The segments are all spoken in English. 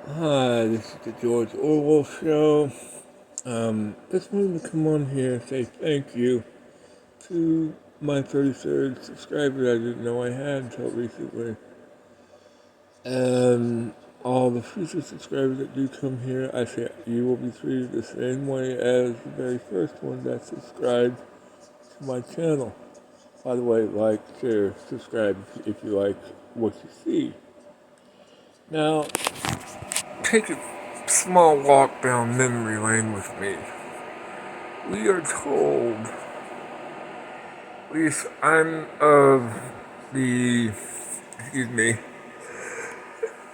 Hi, this is the George Orwell Show. Just wanted to come on here and say thank you to my 33rd subscriber I didn't know I had until recently. And all the future subscribers that do come here, I say you will be treated the same way as the very first one that subscribed to my channel. By the way, like, share, subscribe if you like what you see. Now, take a small walk down memory lane with me. We are told, at least I'm of the, the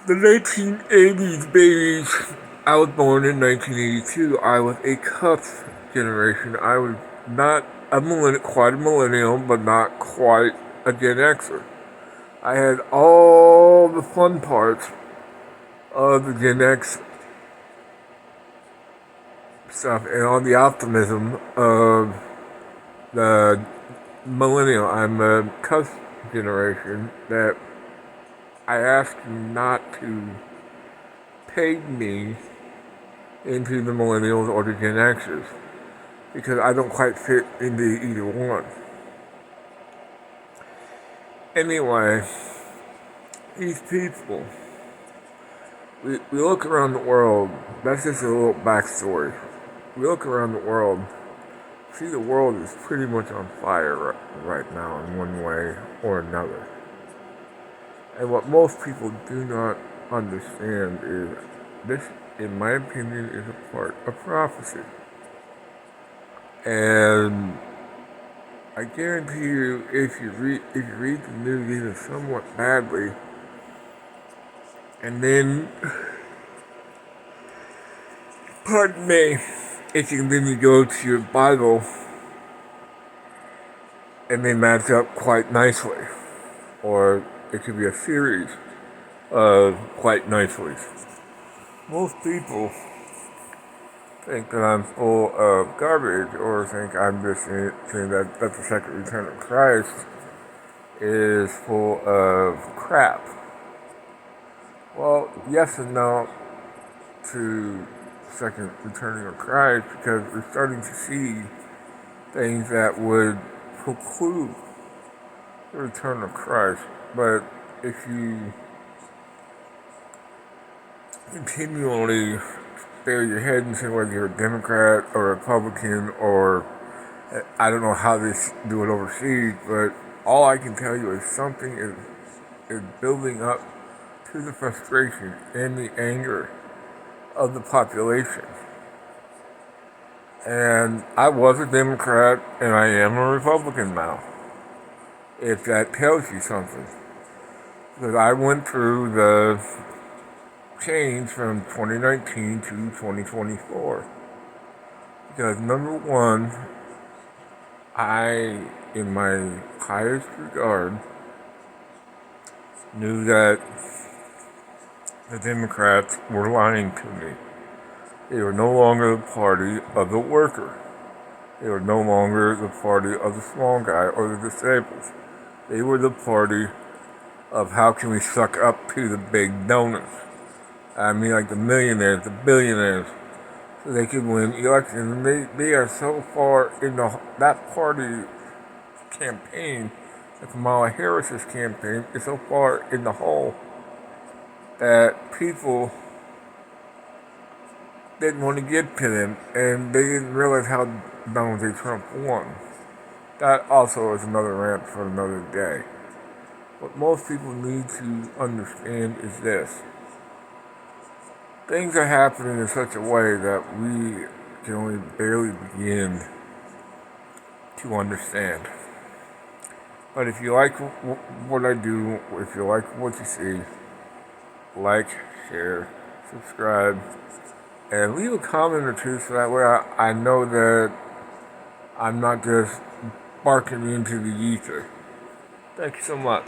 1980s babies. I was born in 1982. I was a cusp generation. I was not quite a millennial, but not quite a Gen Xer. I had all the fun parts of the Gen X stuff and all the optimism of the millennial. I'm a cusp generation that I ask you not to peg me into the millennials or the Gen Xers because I don't quite fit into either one. Anyway, these people, we look around the world, that's just a little backstory. We look around the world, see the world is pretty much on fire right now in one way or another. And what most people do not understand is this, in my opinion, is a part of prophecy. And I guarantee you, if you read the news even somewhat badly, and then, pardon me, if you then you go to your Bible, and they match up quite nicely, or it could be a series of quite nicely. Most people think that I'm full of garbage, or think I'm just saying that the second return of Christ is full of crap. Well, yes and no to second returning of Christ, because we're starting to see things that would preclude the return of Christ. But if you continually bare your head and say whether you're a Democrat or a Republican or I don't know how they do it overseas, but all I can tell you is something is building up to the frustration and the anger of the population. And I was a Democrat and I am a Republican now, if that tells you something. Because I went through the change from 2019 to 2024. Because number one, I, in my highest regard, knew that the Democrats were lying to me. They were no longer the party of the worker. They were no longer the party of the small guy or the disabled. They were the party of how can we suck up to the big donors. I mean, like the millionaires, the billionaires, so they could win elections. And they are so far in that party campaign, the Kamala Harris's campaign, is so far in the hole that people didn't want to get to them, and they didn't realize how Donald J. Trump won. That also is another rant for another day. What most people need to understand is this. Things are happening in such a way that we can only barely begin to understand. But if you like what I do, if you like what you see, like, share, subscribe, and leave a comment or two so that way I know that I'm not just barking into the ether. Thank you so much.